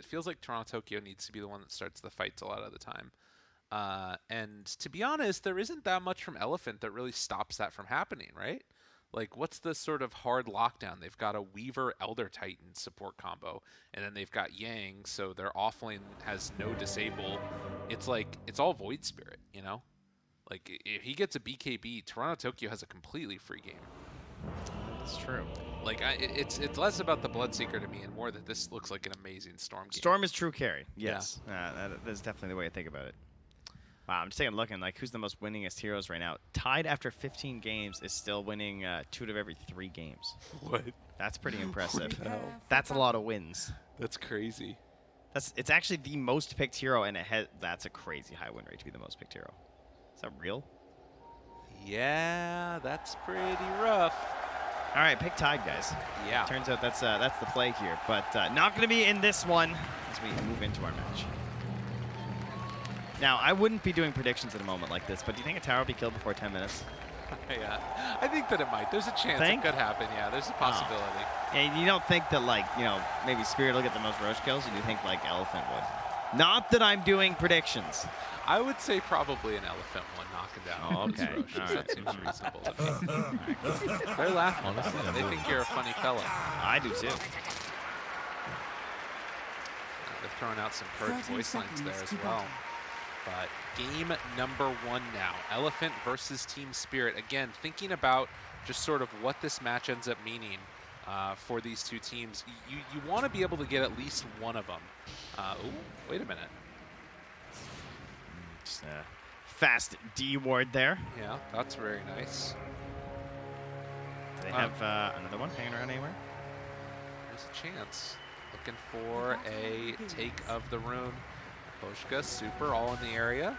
it feels like Toronto Tokyo needs to be the one that starts the fights a lot of the time. And to be honest, there isn't that much from Elephant that really stops that from happening, right? Like, what's the sort of hard lockdown? They've got a Weaver Elder Titan support combo, and then they've got Yang, so their offlane has no disable. It's like, it's all Void Spirit, you know? Like, if he gets a BKB, Toronto Tokyo has a completely free game. That's true. Like, it's less about the Bloodseeker to me and more that this looks like an amazing Storm game. Storm is true carry. Yes. Yeah. That's definitely the way I think about it. Wow, I'm just taking a look and like who's the most winningest heroes right now. Tied after 15 games is still winning 2 out of every 3 games. What? That's pretty impressive. That's a lot of wins. That's crazy. It's actually the most picked hero, and that's a crazy high win rate to be the most picked hero. Is that real? Yeah, that's pretty rough. All right, pick Tide, guys. Yeah. Turns out that's the play here, but not going to be in this one as we move into our match. Now, I wouldn't be doing predictions at a moment like this, but do you think a tower will be killed before 10 minutes? Yeah, I think that it might. There's a chance it could happen. Yeah, there's a possibility. Oh. Yeah, you don't think that, like, you know, maybe Spirit will get the most Roche kills, or do you think, like, Elephant would? Not that I'm doing predictions. I would say probably an Elephant one knocking down. Oh, okay. Roches. Right. That seems reasonable to me. They're laughing. Honestly, they think you're a funny fella. I do too. They're throwing out some purge voice lines there as well. But game number 1 now. Elephant versus Team Spirit. Again, thinking about just sort of what this match ends up meaning for these two teams. You want to be able to get at least one of them. Ooh, wait a minute. Just a fast D ward there. Yeah, that's very nice. Do they have another one hanging around anywhere? There's a chance. Looking for a take of the rune. Boschka, Super, all in the area.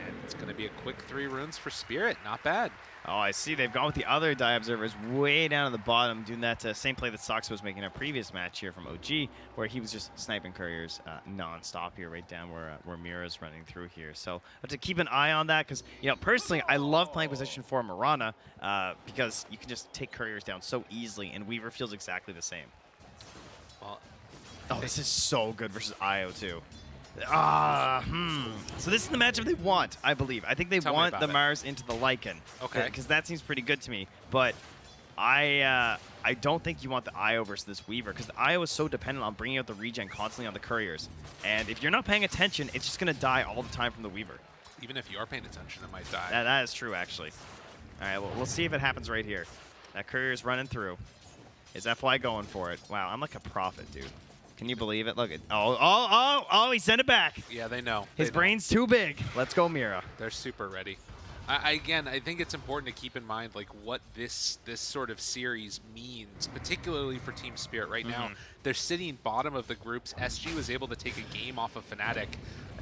And it's going to be a quick 3 runes for Spirit. Not bad. Oh, I see. They've gone with the other Die Observers way down at the bottom, doing that same play that Sox was making a previous match here from OG, where he was just sniping couriers non-stop here, right down where Mira's running through here. So I have to keep an eye on that because, you know, personally, I love playing position for Mirana because you can just take couriers down so easily, and Weaver feels exactly the same. Well, oh, this is so good versus Io, too. So this is the matchup they want, I believe. I think they want the Mars into the Lycan. Okay. Because that seems pretty good to me. But I don't think you want the Io versus this Weaver, because the Io is so dependent on bringing out the regen constantly on the couriers. And if you're not paying attention, it's just going to die all the time from the Weaver. Even if you are paying attention, it might die. That is true, actually. All right, well, we'll see if it happens right here. That courier's running through. Is FY going for it? Wow, I'm like a prophet, dude. Can you believe it? Look at he sent it back. Yeah, they know. His brain's too big. Let's go, Mira. They're super ready. Again, I think it's important to keep in mind like what this sort of series means, particularly for Team Spirit right now. They're sitting bottom of the groups. SG was able to take a game off of Fnatic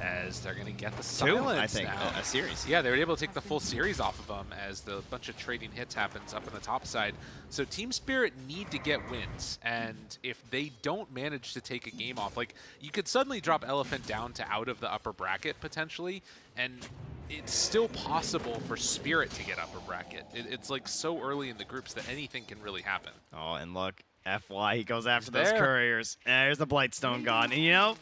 as they're going to get the silence I think, now. a series. Yeah, they were able to take the full series off of them as the bunch of trading hits happens up on the top side. So Team Spirit need to get wins, and if they don't manage to take a game off, like you could suddenly drop Elephant down to out of the upper bracket potentially, and it's still possible for Spirit to get upper bracket. It's like so early in the groups that anything can really happen. Oh, and look, FY, he goes after those couriers. There's the Blightstone gone. And you know,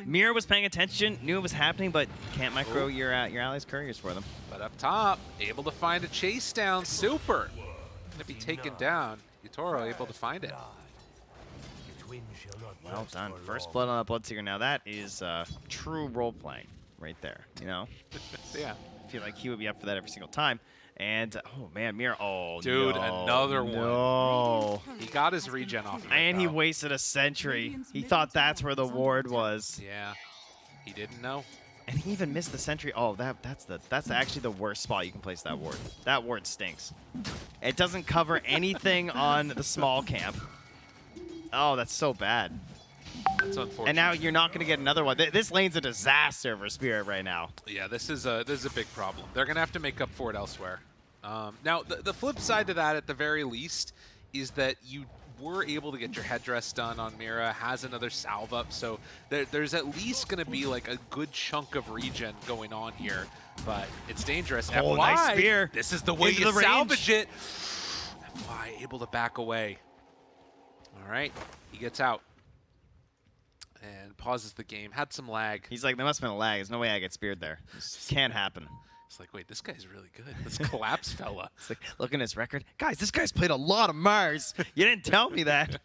Mira was paying attention, knew it was happening, but can't micro your allies' couriers for them. But up top, able to find a chase down. Super. Gonna be taken down. Yutoro able to find it. Well done. First blood on a Bloodseeker. Now that is true role playing right there, you know? Yeah. I feel like he would be up for that every single time. And, oh man, Mira, dude, no, another one. No. He got his regen off of it, and he wasted a sentry. He thought that's where the ward was. Yeah, he didn't know. And he even missed the sentry. Oh, that's actually the worst spot you can place that ward. That ward stinks. It doesn't cover anything on the small camp. Oh, that's so bad. That's unfortunate. And now you're not going to get another one. This lane's a disaster for Spirit right now. Yeah, this is a big problem. They're going to have to make up for it elsewhere. Now, the flip side to that, at the very least, is that you were able to get your headdress done on Mira, has another salve up, so there's at least going to be like a good chunk of regen going on here, but it's dangerous. Oh, FY, nice spear. This is the way you salvage it. FY able to back away. All right, he gets out. And pauses the game. Had some lag. He's like, there must have been a lag. There's no way I get speared there. This can't happen. It's like, wait, this guy's really good. This collapse fella. It's like, look at his record. Guys, this guy's played a lot of Mars. You didn't tell me that.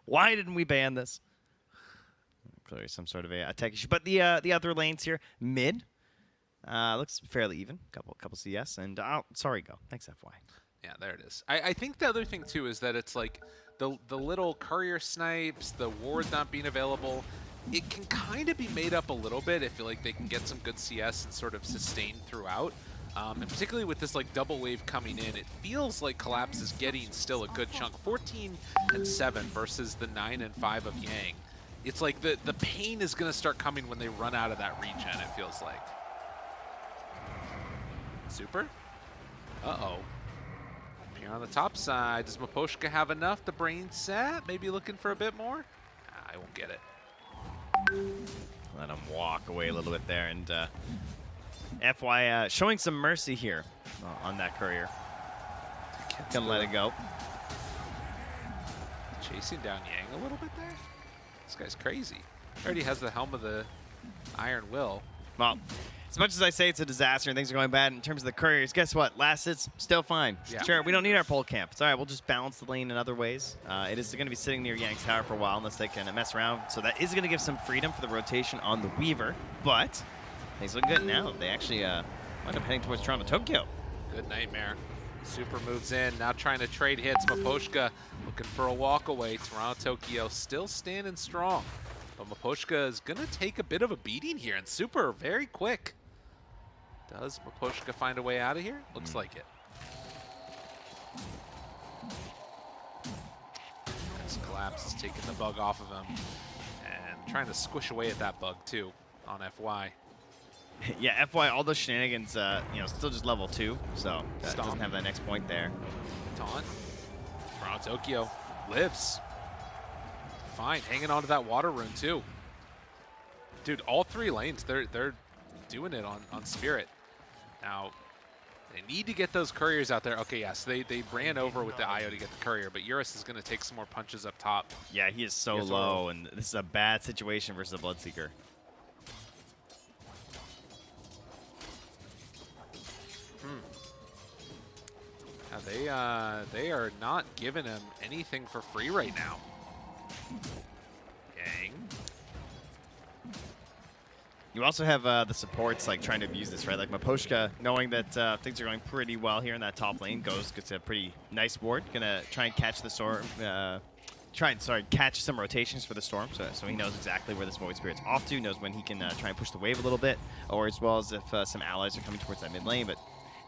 Why didn't we ban this? Clearly some sort of a tech issue. But the other lanes here, mid, looks fairly even. Couple CS. And, sorry, go. Thanks, FY. Yeah, there it is. I think the other thing, too, is that it's like the little courier snipes, the ward not being available, it can kind of be made up a little bit if like they can get some good CS and sort of sustain throughout. And particularly with this like double wave coming in, it feels like Collapse is getting still a good chunk. 14 and 7 versus the 9 and 5 of Yang. It's like the pain is going to start coming when they run out of that regen, it feels like. Super? Uh-oh. Here on the top side, does Miposhka have enough? The brain set? Maybe looking for a bit more? I won't get it. Let him walk away a little bit there, and FY showing some mercy here on that courier. Gonna let it go. Chasing down Yang a little bit there? This guy's crazy. Already has the helm of the Iron Will. Well, as much as I say it's a disaster and things are going bad in terms of the couriers, guess what? Last hit's still fine. Yeah. Sure, we don't need our pole camp. It's all right, we'll just balance the lane in other ways. It is going to be sitting near Yang's tower for a while unless they can mess around. So that is going to give some freedom for the rotation on the Weaver. But things look good now. They actually wind up heading towards Toronto, Tokyo. Good nightmare. Super moves in, now trying to trade hits. Miposhka looking for a walk away. Toronto, Tokyo still standing strong. But Miposhka is going to take a bit of a beating here, and Super very quick. Does Miposhka find a way out of here? Looks like it. As Collapse is taking the bug off of him and trying to squish away at that bug too on FY. Yeah, FY, all those shenanigans, still just level 2, so doesn't have that next point there. Taunt. Toronto, Tokyo lives. Fine, hanging on to that water rune too. Dude, all 3 lanes, they're doing it on Spirit. Now, they need to get those couriers out there. Okay, yes, they ran over with the IO to get the courier, but Eurus is going to take some more punches up top. Yeah, he is so low, and this is a bad situation versus a Bloodseeker. Now they are not giving him anything for free right now. Yang. You also have the supports like trying to abuse this, right? Like Miposhka, knowing that things are going pretty well here in that top lane, gets a pretty nice ward. Gonna try and catch the storm. Catch some rotations for the storm, so he knows exactly where this Void Spirit's off to. Knows when he can try and push the wave a little bit, or as well as if some allies are coming towards that mid lane. But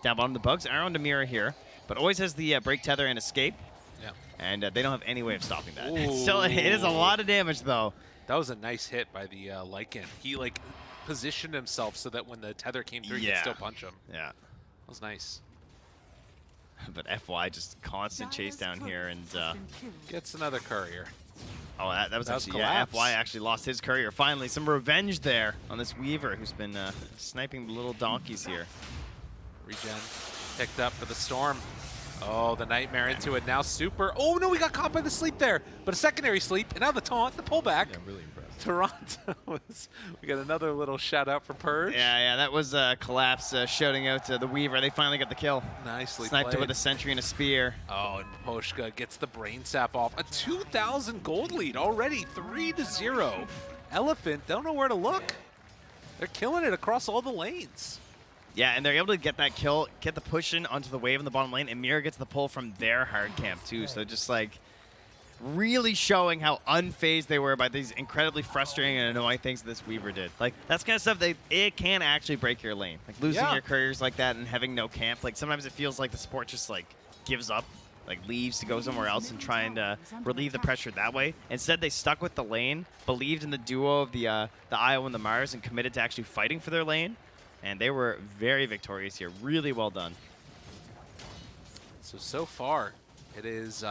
down bottom, the bugs are on to Mira here, but always has the break tether and escape. Yeah. And they don't have any way of stopping that. It is a lot of damage though. That was a nice hit by the Lycan. He like positioned himself so that when the tether came through, he could still punch him. Yeah. That was nice. But FY just constant chase down here and gets another courier. Oh, that was actually, yeah, FY actually lost his courier. Finally, some revenge there on this Weaver who's been sniping the little donkeys here. Regen picked up for the storm. Oh, the nightmare into it. Now Super. Oh, no, we got caught by the sleep there. But a secondary sleep, and now the taunt, the pullback. Yeah, I'm really impressed. Toronto we got another little shout out for Purge. Yeah, that was Collapse shouting out to the Weaver. They finally got the kill. Nicely Sniped played. it with a sentry and a spear. Oh, and Miposhka gets the brain sap off. A 2,000 gold lead already, 3-0. Elephant don't know where to look. They're killing it across all the lanes. Yeah, and they're able to get that kill, get the push in onto the wave in the bottom lane, and Mira gets the pull from their hard camp too. So just like really showing how unfazed they were by these incredibly frustrating and annoying things this Weaver did. Like that's kind of stuff it can actually break your lane. Like losing your couriers like that and having no camp. Like sometimes it feels like the support just like gives up, like leaves to go somewhere else and try and relieve the pressure that way. Instead, they stuck with the lane, believed in the duo of the Io and the Mars, and committed to actually fighting for their lane. And they were very victorious here. Really well done. So far, it is,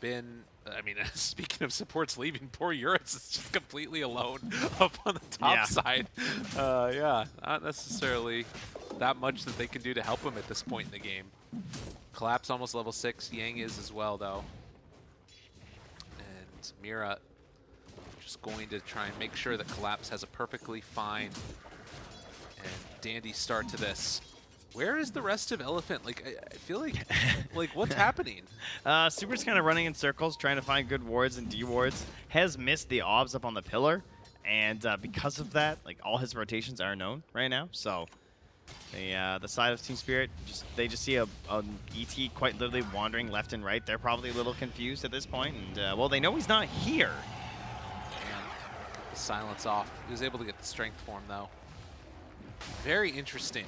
been, I mean, speaking of supports leaving, poor Eurus is just completely alone up on the top side. Not necessarily that much that they can do to help him at this point in the game. Collapse almost level 6. Yang is as well, though. And Mira Just going to try and make sure that Collapse has a perfectly fine and dandy start to this. Where is the rest of Elephant? Like, I feel like what's happening? Super's kind of running in circles, trying to find good wards and D wards. Has missed the obs up on the pillar, and because of that, like all his rotations are known right now. So the side of Team Spirit, they just see a ET quite literally wandering left and right. They're probably a little confused at this point, and well, they know he's not here. And the silence off. He was able to get the strength form though. Very interesting.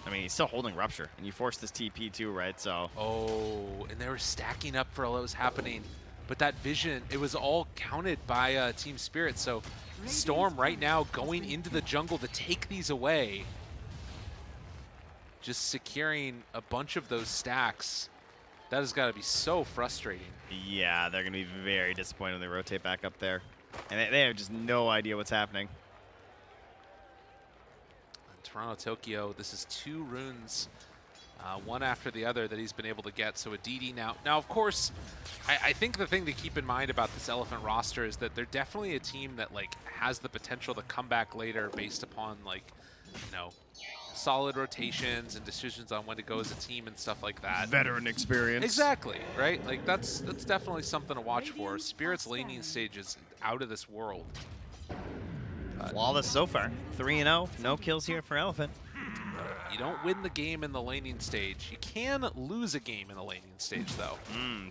I mean, he's still holding Rupture, and you force this TP too, right? So. Oh, and they were stacking up for all that was happening. But that vision, it was all counted by Team Spirit. So Storm right now going into the jungle to take these away. Just securing a bunch of those stacks. That has got to be so frustrating. Yeah, they're going to be very disappointed when they rotate back up there. And they have just no idea what's happening. Toronto Tokyo, this is 2 runes, one after the other that he's been able to get. So a DD now. Now, of course, I think the thing to keep in mind about this Elephant roster is that they're definitely a team that like has the potential to come back later based upon like, you know, solid rotations and decisions on when to go as a team and stuff like that. Veteran experience. Exactly, right? Like that's definitely something to watch for. Spirit's laning stage is out of this world. Flawless so far. 3-0. No kills here for Elephant. You don't win the game in the laning stage. You can lose a game in the laning stage, though.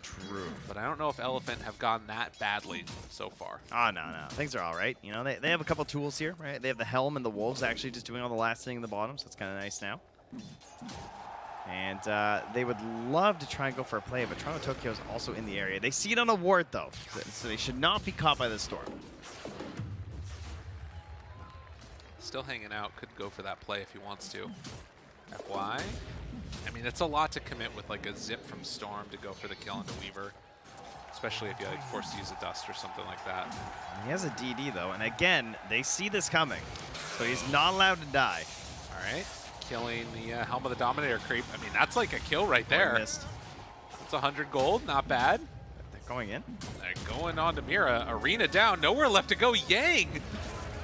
True. But I don't know if Elephant have gone that badly so far. Oh, no. Things are all right. You know, they have a couple tools here, right? They have the Helm and the Wolves actually just doing all the last thing in the bottom, so that's kind of nice now. And they would love to try and go for a play, but Toronto Tokyo is also in the area. They see it on a ward, though, so they should not be caught by the storm. Still hanging out, could go for that play if he wants to. FY. I mean, it's a lot to commit with like a zip from Storm to go for the kill into Weaver. Especially if you like forced to use a dust or something like that. He has a DD though, and again, they see this coming. So he's not allowed to die. Alright. Killing the Helm of the Dominator creep. I mean, that's like a kill right there. Missed. That's 100 gold, not bad. They're going in. They're going on to Mira. Arena down, nowhere left to go. Yang!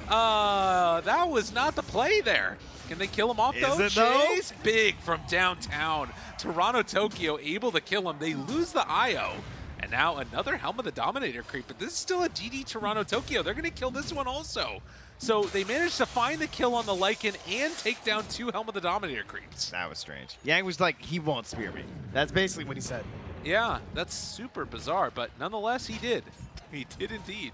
That was not the play there. Can they kill him off though? Is it though? Chase big from downtown. Toronto Tokyo able to kill him. They lose the IO. And now another Helm of the Dominator creep. But this is still a DD Toronto Tokyo. They're going to kill this one also. So they managed to find the kill on the Lycan and take down 2 Helm of the Dominator creeps. That was strange. Yang was like, he won't spear me. That's basically what he said. Yeah, that's super bizarre. But nonetheless, he did. He did indeed.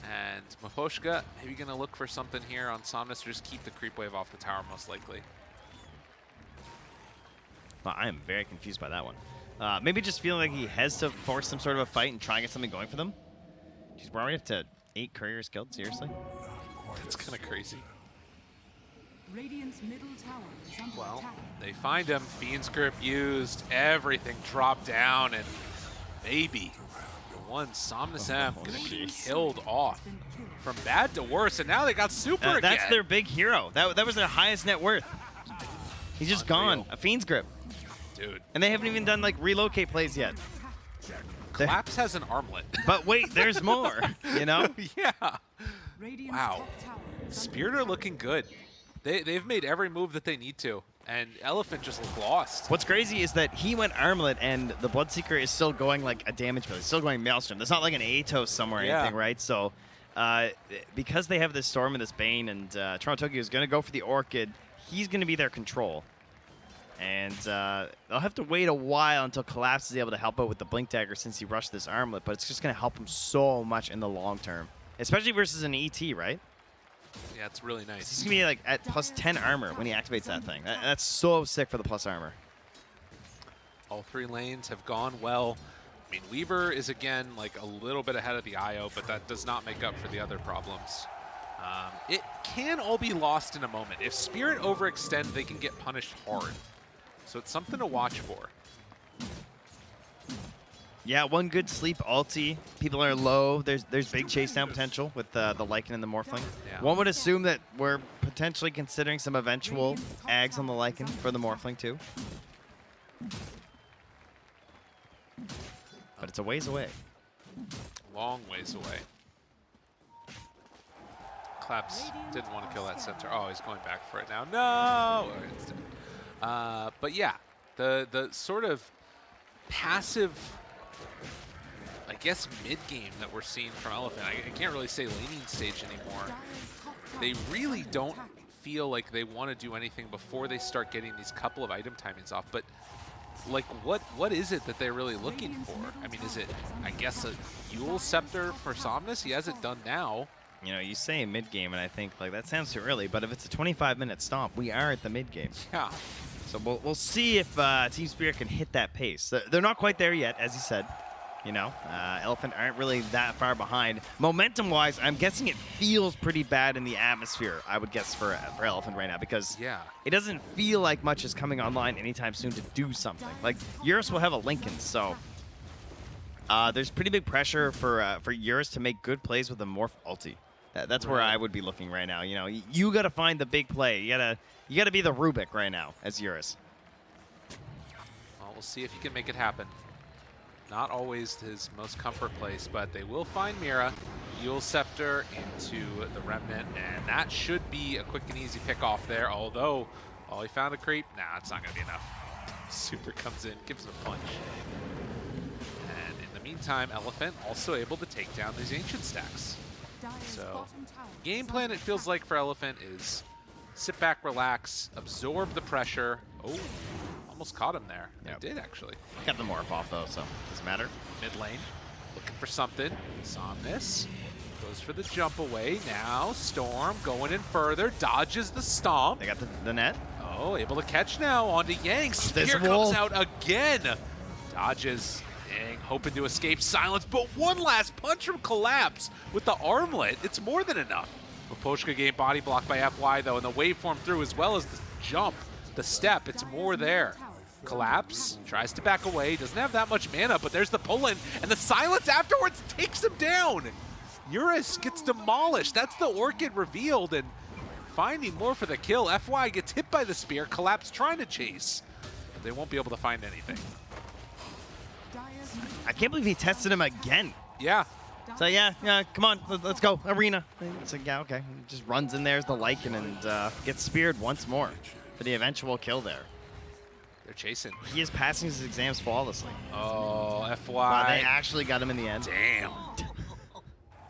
And Maposhka, maybe going to look for something here on Somnus or just keep the creep wave off the tower most likely. Well, I am very confused by that one. Maybe just feeling like he has to force some sort of a fight and try and get something going for them. Jeez, we're already up to 8 couriers killed, seriously? That's kind of crazy. Radiant's middle tower is under Well, attack. they find him. Fiend's grip used. Everything dropped down, and maybe the one Somnus M gonna be killed off. From bad to worse, and now they got Super again. That's their big hero. That was their highest net worth. He's just Unreal. gone. A Fiend's grip. Dude. And they haven't even done like relocate plays yet. Collapse has an armlet. But wait, there's more, you know? Yeah. Radiant's Wow. top tower is under Spirit are looking good. They've made every move that they need to, and Elephant just lost. What's crazy is that he went armlet and the Bloodseeker is still going like a damage bill. He's still going Maelstrom. There's not like an Atos somewhere or Yeah. anything, right? So because they have this Storm and this Bane and Toronto Tokyo is going to go for the Orchid, he's going to be their control. And they'll have to wait a while until Collapse is able to help out with the Blink Dagger since he rushed this armlet, but it's just going to help him so much in the long term. Especially versus an ET, right? Yeah, it's really nice. He's going to be like at plus 10 armor when he activates that thing. That's so sick for the plus armor. All 3 lanes have gone well. I mean, Weaver is, again, like a little bit ahead of the IO, but that does not make up for the other problems. It can all be lost in a moment. If Spirit overextend, they can get punished hard. So it's something to watch for. Yeah, one good sleep ulti. People are low. There's big chase down potential with the Lycan and the Morphling. Yeah. One would assume that we're potentially considering some eventual Ags on the Lycan for the Morphling too. But it's a ways away. Long ways away. Claps didn't want to kill that center. Oh, he's going back for it now. No! Oh, it's dead. But yeah, the sort of passive, I guess, mid-game that we're seeing from Elephant. I can't really say laning stage anymore. They really don't feel like they want to do anything before they start getting these couple of item timings off. But like, what is it that they're really looking for? I mean, is it, I guess, a Yule Scepter for Somnus? He has it done now. You know, you say mid-game, and I think, like, that sounds too early, but if it's a 25-minute stomp, we are at the mid-game. Yeah. So we'll see if Team Spirit can hit that pace. They're not quite there yet, as you said. You know, Elephant aren't really that far behind. Momentum-wise, I'm guessing it feels pretty bad in the atmosphere, I would guess, for Elephant right now, because it doesn't feel like much is coming online anytime soon to do something. Like, Eurus will have a Lincoln, so there's pretty big pressure for Eurus to make good plays with a Morph ulti. That's where I would be looking right now. You know, you got to find the big play. You gotta be the Rubik right now as Eurus. Well, we'll see if he can make it happen. Not always his most comfort place, but they will find Mira. Yule Scepter into the Remnant, and that should be a quick and easy pick off there. Although, oh, he found a creep. Nah, it's not gonna be enough. Super comes in, gives him a punch. And in the meantime, Elephant also able to take down these Ancient stacks. So, game plan, it feels like, for Elephant is sit back, relax, absorb the pressure. Oh, almost caught him there. Yep. They did, actually. Got the Morph off, though, so doesn't matter. Mid lane, looking for something. Somnus goes for the jump away. Now, Storm going in further, dodges the stomp. They got the net. Oh, able to catch now onto Yang. Spear comes out again. Dodges. Yang hoping to escape silence, but one last punch from Collapse with the armlet. It's more than enough. Miposhka getting body blocked by FY, though, and the waveform through as well as the jump, the step. It's more there. Collapse tries to back away. Doesn't have that much mana, but there's the pull-in, and the silence afterwards takes him down. Eurus gets demolished. That's the Orchid revealed, and finding more for the kill. FY gets hit by the spear. Collapse trying to chase, but they won't be able to find anything. I can't believe he tested him again. Yeah. So yeah, come on, let's go, Arena. It's like, yeah, okay. He just runs in there as the Lycan and gets speared once more for the eventual kill there. They're chasing. He is passing his exams flawlessly. Oh, FY. Wow, they actually got him in the end. Damn.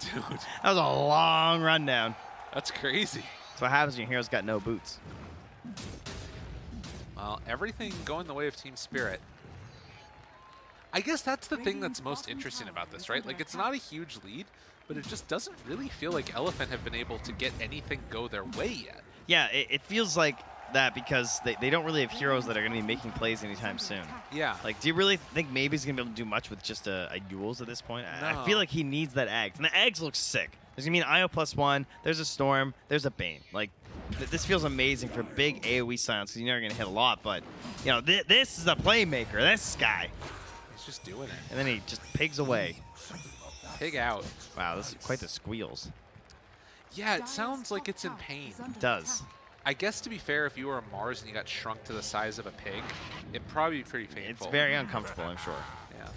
Dude. That was a long rundown. That's crazy. That's what happens when your hero's got no boots. Well, everything going the way of Team Spirit. I guess that's the thing that's most interesting about this, right? Like, it's not a huge lead, but it just doesn't really feel like Elephant have been able to get anything go their way yet. Yeah, it feels like that because they don't really have heroes that are going to be making plays anytime soon. Yeah. Like, do you really think maybe he's going to be able to do much with just a Yules at this point? No. I feel like he needs that Ags. And the Ags looks sick. There's going to be an IO +1, there's a Storm, there's a Bane. Like, this feels amazing for big AoE silence because you're never going to hit a lot, but, you know, this is a playmaker. This guy. Just doing it. And then he just pigs away. Pig out. Wow, this is quite the squeals. Yeah, it sounds like it's in pain. It does. I guess, to be fair, if you were a Mars and you got shrunk to the size of a pig, it'd probably be pretty painful. It's very uncomfortable, I'm sure. Yeah.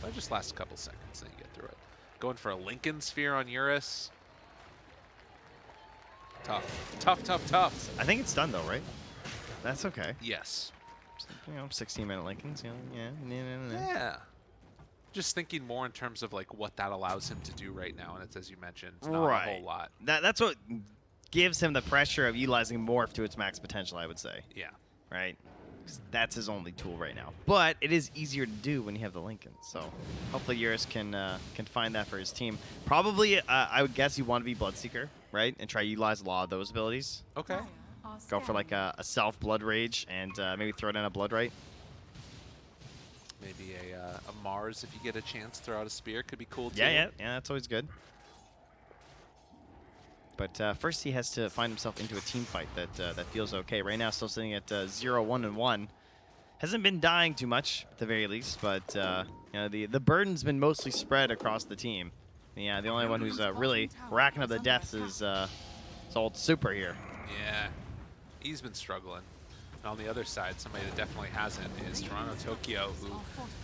But it just lasts a couple seconds, then you get through it. Going for a Lincoln Sphere on Eurus. Tough. Tough, tough, tough. I think it's done, though, right? That's okay. Yes. You know, 16-minute Lincolns, you know, Yeah. Just thinking more in terms of like what that allows him to do right now, and it's, as you mentioned, not a whole lot. That's what gives him the pressure of utilizing Morph to its max potential, I would say. Yeah. Right? 'Cause that's his only tool right now. But it is easier to do when you have the Lincoln. So hopefully Eurus can find that for his team. Probably, I would guess you want to be Bloodseeker, right? And try to utilize a lot of those abilities. Okay. Go for like a self Blood Rage and maybe throw down a Blood Right. Maybe a Mars if you get a chance. Throw out a spear could be cool too. Yeah, that's always good. But first he has to find himself into a team fight that feels okay. Right now still sitting at 0-1-1. Hasn't been dying too much at the very least, but you know, the burden's been mostly spread across the team. Yeah, the only one who's really racking up the deaths is old Super here. Yeah. He's been struggling. On the other side, somebody that definitely hasn't is Toronto Tokyo, who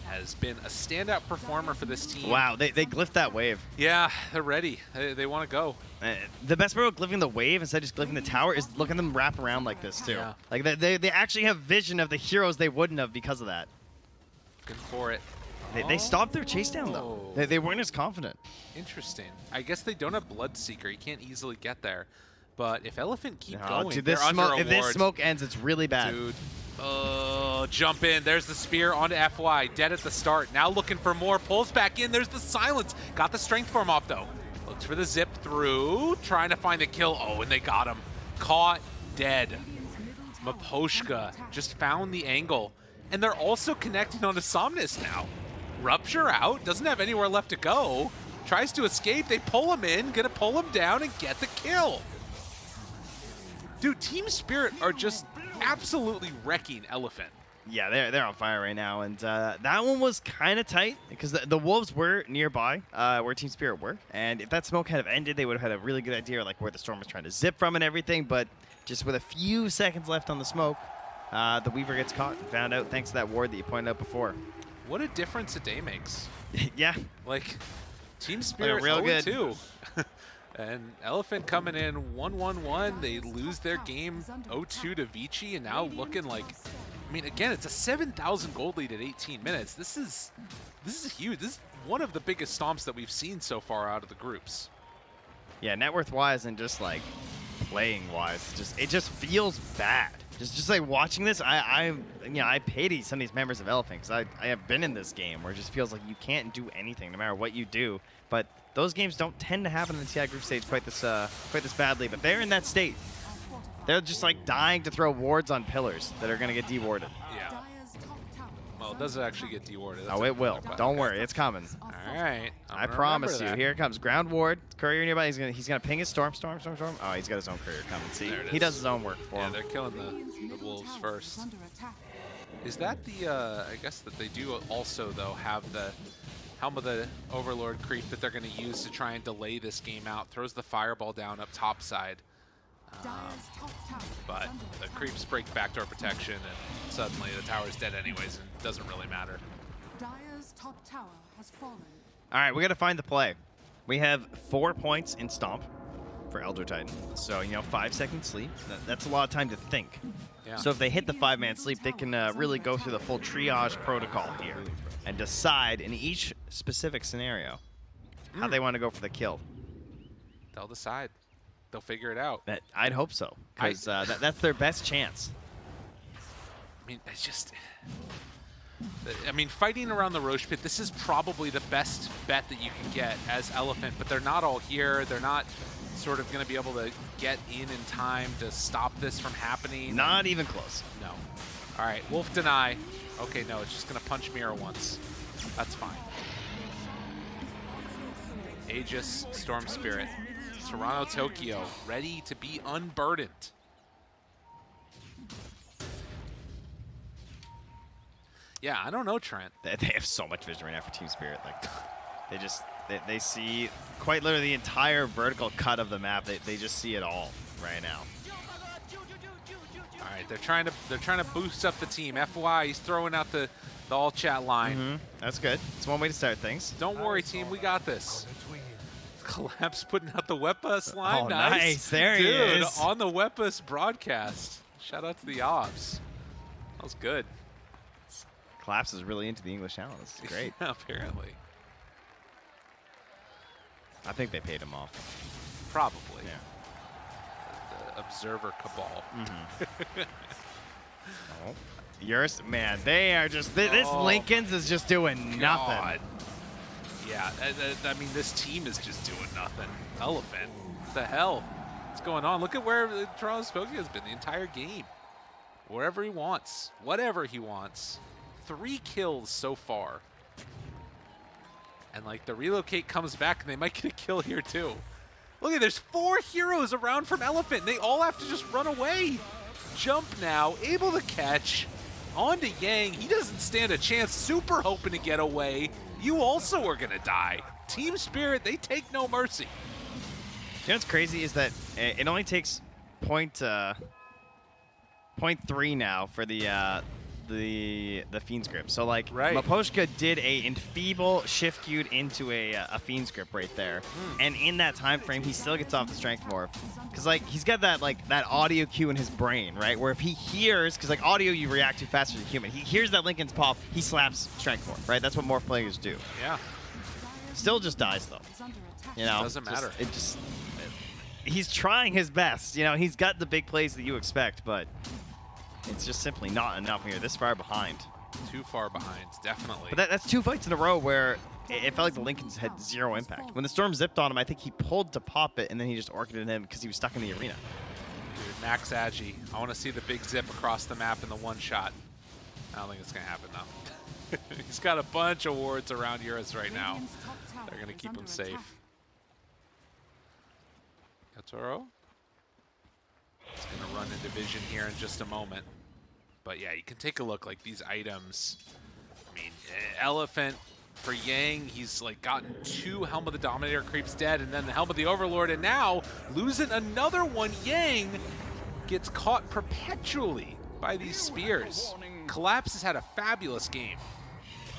has been a standout performer for this team. Wow, they glyphed that wave. Yeah, they're ready. They want to go. The best part about glyphing the wave instead of just glyphing the tower is look at them wrap around like this too. Yeah. Like they actually have vision of the heroes they wouldn't have because of that. Looking for it. They stopped their chase down though. They weren't as confident. Interesting. I guess they don't have Bloodseeker. He can't easily get there. But if Elephant keep Oh, going, dude, they're under if this award. smoke ends, it's really bad. Dude. Oh, jump in. There's the spear onto FY. Dead at the start. Now looking for more. Pulls back in. There's the silence. Got the strength form off, though. Looks for the zip through. Trying to find the kill. Oh, and they got him. Caught dead. Maposhka just found the angle. And they're also connecting onto Somnus now. Rupture out. Doesn't have anywhere left to go. Tries to escape. They pull him in. Gonna pull him down and get the kill. Dude, Team Spirit are just absolutely wrecking Elephant. Yeah, they're on fire right now, and that one was kind of tight because the wolves were nearby where Team Spirit were, and if that smoke had ended, they would have had a really good idea like where the storm was trying to zip from and everything. But just with a few seconds left on the smoke, the Weaver gets caught and found out thanks to that ward that you pointed out before. What a difference a day makes. Yeah, Like, Team Spirit real 0-2. And Elephant coming in 1-1-1. They lose their game 0-2 to Vici, and now looking like, I mean, again, it's a 7,000 gold lead at 18 minutes. This is huge. This is one of the biggest stomps that we've seen so far out of the groups. yeah, net worth wise and just like playing wise, it just feels bad. Just like watching this, I pity some of these members of Elephant because I have been in this game where it just feels like you can't do anything no matter what you do. But those games don't tend to happen in the TI group stage quite this badly. But they're in that state. They're just like dying to throw wards on pillars that are gonna get dewarded. Yeah. Well, it doesn't actually get dewarded. Oh, it will. Don't worry, it's coming. All right. I promise you. Here it comes. Ground ward. Courier nearby. He's gonna ping his storm. Oh, he's got his own courier coming. See, he does his own work for Yeah, him. they're killing the wolves first. Is that the, I guess that they do also, though, have the Helm of the Overlord creep that they're going to use to try and delay this game out. Throws the fireball down up top side. But the creeps break backdoor protection, and suddenly the tower's dead anyways, and it doesn't really matter. Dire's top tower has fallen. All right, we got to find the play. We have 4 points in Stomp for Elder Titan. So, 5 seconds sleep. That's a lot of time to think. Yeah. So if they hit the 5-man sleep, they can really go through the full triage protocol here and decide in each specific scenario how they want to go for the kill. They'll decide. They'll figure it out. I'd hope so, because that's their best chance. I mean, it's just... I mean, fighting around the Roche Pit, this is probably the best bet that you can get as Elephant, but they're not all here. They're not sort of going to be able to get in time to stop this from happening. Not even close. No. All right, Wolf deny. Okay, no, it's just going to punch Mira once. That's fine. Aegis, Storm Spirit. Toronto, Tokyo, ready to be unburdened. Yeah, I don't know, Trent. They have so much vision right now for Team Spirit. Like, they see quite literally the entire vertical cut of the map. They just see it all right now. All right, they're trying to boost up the team. FY, he's throwing out the all chat line. That's good. It's one way to start things. Don't worry, team, we got this. Collapse putting out the Wepus line. Oh, nice. There he Dude, is. on the Wepus broadcast. Shout out to the Ops. That was good. Collapse is really into the English channel. This is great. Yeah, apparently. I think they paid him off. Probably. Yeah. The Observer Cabal. Oh. Yours, man, they are just this Lincoln's is just doing nothing. God. Yeah, I mean, this team is just doing nothing. Elephant. What the hell? What's going on? Look at where Toronto Spokane has been the entire game. Wherever he wants. Whatever he wants. 3 kills so far. And, like, the relocate comes back, and they might get a kill here, too. Look at, there's 4 heroes around from Elephant. They all have to just run away. Jump now, able to catch. On to Yang. He doesn't stand a chance. Super hoping to get away. You also are going to die. Team Spirit, they take no mercy. You know what's crazy is that it only takes 0.3 now for the Fiend's Grip. So like Right. Maposhka did a enfeeble shift queued into a Fiend's Grip right there, and in that time frame he still gets off the Strength Morph, because like he's got that that audio cue in his brain, right? Where if he hears, because like audio you react to faster than human, he hears that Linken's pop, he slaps Strength Morph, right? That's what Morph players do. Yeah. Still just dies though. You know, Doesn't matter. He's trying his best. You know, he's got the big plays that you expect, but it's just simply not enough when you're this far behind. Too far behind, definitely. But that's 2 fights in a row where it felt like the Lincolns had zero impact. When the Storm zipped on him, I think he pulled to pop it, and then he just orchided him because he was stuck in the arena. Dude, Max Agi. I want to see the big zip across the map in the one shot. I don't think it's going to happen, though. He's got a bunch of wards around Eurus right now. They're going to keep him safe. Yatoro. He's going to run into vision here in just a moment. But yeah, you can take a look, like these items. I mean, Elephant for Yang, he's like gotten 2 Helm of the Dominator creeps dead, and then the Helm of the Overlord, and now losing another one. Yang gets caught perpetually by these spears. Collapse has had a fabulous game.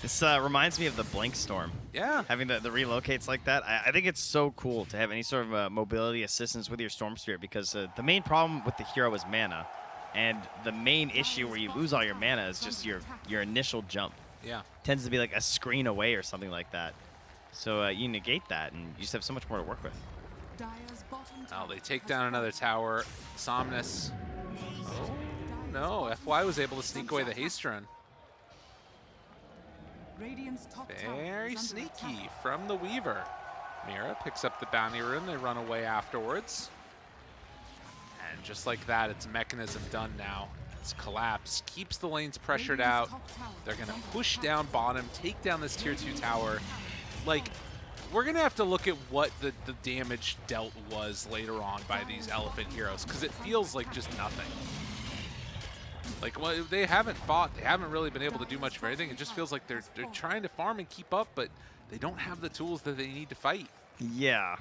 This reminds me of the Blink Storm. Yeah. Having the relocates like that. I think it's so cool to have any sort of mobility assistance with your Storm Spirit, because the main problem with the hero is mana. And the main issue where you lose all your mana is just your initial jump. Yeah. Tends to be like a screen away or something like that. So you negate that, and you just have so much more to work with. Oh, they take down another tower. Somnus. Oh, no. FY was able to sneak away the haste run. Very sneaky from the Weaver. Mira picks up the bounty rune. They run away afterwards. And just like that, it's Mechanism done now. It's Collapse. Keeps the lanes pressured out. They're going to push down bottom, take down this tier 2 tower. Like, we're going to have to look at what the damage dealt was later on by these Elephant heroes, because it feels like just nothing. Like, well, they haven't fought. They haven't really been able to do much of anything. It just feels like they're trying to farm and keep up, but they don't have the tools that they need to fight. Yeah.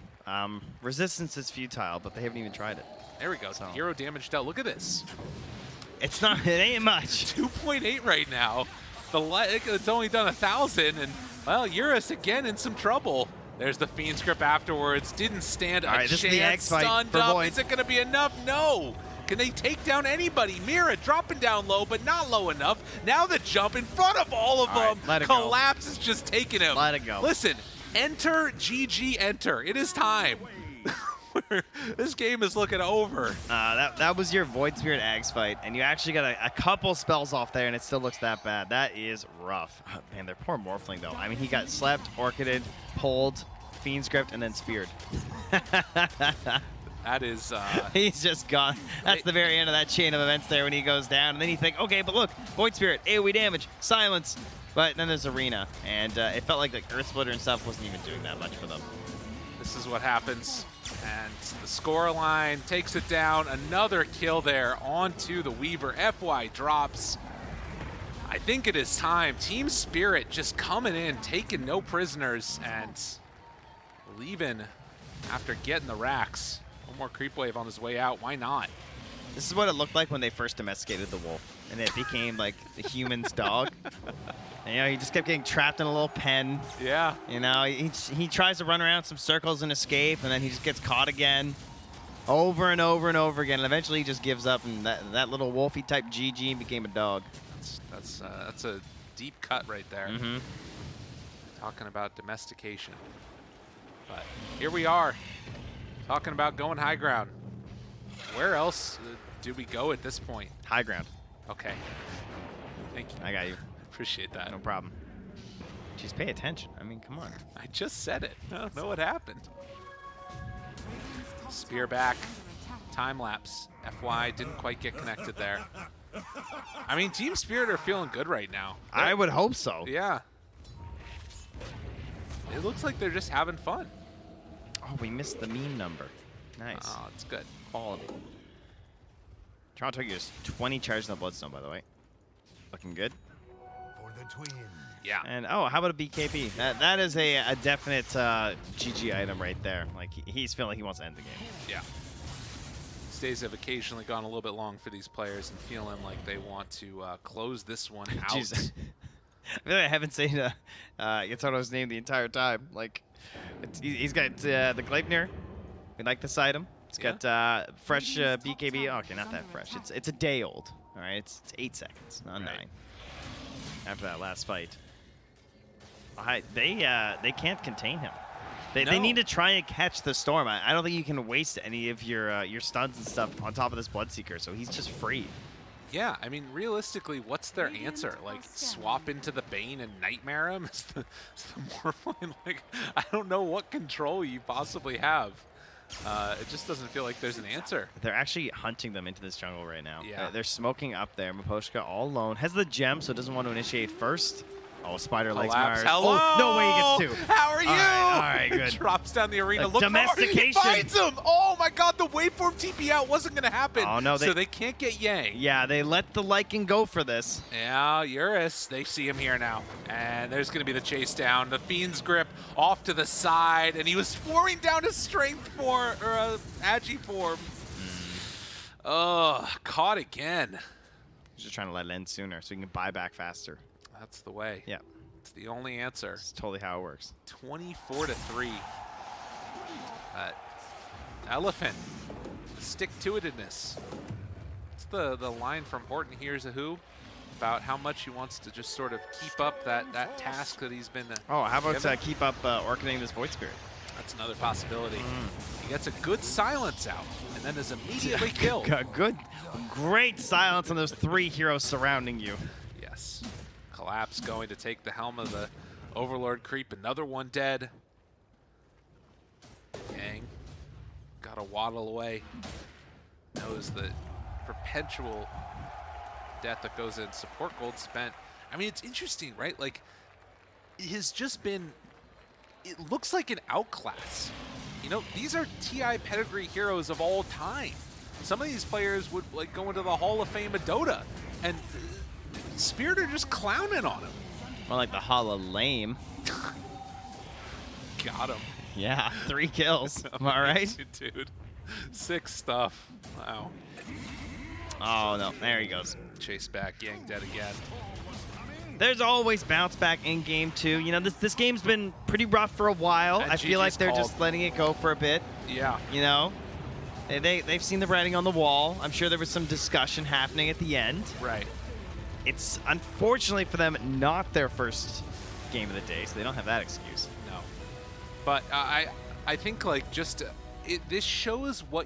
Resistance is futile, but they haven't even tried it. There we go. So. Hero damage dealt. Look at this. It's not. It ain't much. 2.8 right now. It's only done 1,000, and well, Eurus again in some trouble. There's the Fiend's Grip afterwards. Didn't stand a chance. Stunned up. Is it going to be enough? No. Can they take down anybody? Mira dropping down low, but not low enough. Now the jump in front of all of them. Let it Collapse is just taking him. Let it go. Listen, enter GG enter. It is time. This game is looking over. That was your Void Spirit Ags fight, and you actually got a couple spells off there, and it still looks that bad. That is rough. Oh, man, their poor Morphling, though. I mean, he got slept, orchided, pulled, Fiend's Gripped, and then speared. That is... He's just gone. That's the very end of that chain of events there when he goes down. And then you think, okay, but look, Void Spirit, AoE damage, silence. But then there's Arena, and it felt like Earth Splitter and stuff wasn't even doing that much for them. This is what happens. And the score line takes it down. Another kill there onto the Weaver. FY drops. I think it is time. Team Spirit just coming in, taking no prisoners, and leaving after getting the racks. One more creep wave on his way out. Why not? This is what it looked like when they first domesticated the wolf, and it became like the human's dog. And, you know, he just kept getting trapped in a little pen. Yeah. You know, he tries to run around some circles and escape, and then he just gets caught again, over and over and over again. And eventually, he just gives up, and that little wolfy type GG became a dog. That's a deep cut right there. Mm-hmm. Talking about domestication, but here we are, talking about going high ground. Where else do we go at this point? High ground. Okay. Thank you. I got you. Appreciate that. No problem. Just pay attention. I mean, come on. I just said it. I don't know what happened. Spear back. Time lapse. FY didn't quite get connected there. I mean, Team Spirit are feeling good right now. I would hope so. Yeah. It looks like they're just having fun. Oh, we missed the meme number. Nice. Oh, it's good. Quality. Toronto gets 20 charges in the Bloodstone, by the way. Looking good. Yeah. And, oh, how about a BKB? That is a definite GG item right there. Like, he's feeling like he wants to end the game. Yeah. days have occasionally gone a little bit long for these players and feeling like they want to close this one out. Jeez. I feel like I haven't seen Yatoro's name the entire time. Like, he's got the Gleipnir. We like this item. It's got fresh BKB. Oh, okay, not that fresh. It's a day old. All right, it's 8 seconds, not 9. After that last fight, they can't contain him. They need to try and catch the storm. I don't think you can waste any of your stuns and stuff on top of this Bloodseeker, so he's just free. Yeah, I mean, realistically, what's their answer? Like, swap into the Bane and Nightmare him? Is the Morphline, like, I don't know what control you possibly have. It just doesn't feel like there's an answer. They're actually hunting them into this jungle right now. Yeah. They're smoking up there. Miposhka all alone. Has the gem, so doesn't want to initiate first. Oh, Spider legs Mars. Hello! Oh, no way he gets 2. How are you? All right, good. Drops down the arena. Like Look how hard he domestication. finds him! Oh my god, the waveform TP out wasn't going to happen. Oh, no, so they can't get Yang. Yeah, they let the Lycan go for this. Yeah, Eurus, they see him here now. And there's going to be the chase down. The Fiend's grip off to the side, and he was forming down his strength form, or Agi form. Oh, caught again. He's just trying to let it end sooner so he can buy back faster. That's the way. Yeah. It's the only answer. It's totally how it works. 24-3. Elephant. Stick-to-itedness. It's the line from Horton Hears a Who about how much he wants to just sort of keep up that task that he's been Oh, how about given. keep up orchestrating this Void Spirit? That's another possibility. He gets a good silence out and then is immediately killed. Good, great silence on those 3 heroes surrounding you. Yes. Collapse going to take the helm of the Overlord creep. Another one dead. Yang gotta waddle away. Knows the perpetual death that goes in. Support gold spent. I mean, it's interesting, right? Like, it has just been, it looks like an outclass. You know, these are TI pedigree heroes of all time. Some of these players would like go into the Hall of Fame of Dota, and Spirit are just clowning on him. More like the Hall of Lame. Got him. Yeah, 3 kills. Am I right? Dude. 6 stuff. Wow. Oh, no. There he goes. Chase back. Yang dead again. There's always bounce back in game 2. You know, this game's been pretty rough for a while. And I feel like GG's they're called. just letting it go for a bit. Yeah. You know? They've seen the writing on the wall. I'm sure there was some discussion happening at the end. Right. It's unfortunately for them not their first game of the day, so they don't have that excuse. No. But I think like just this shows what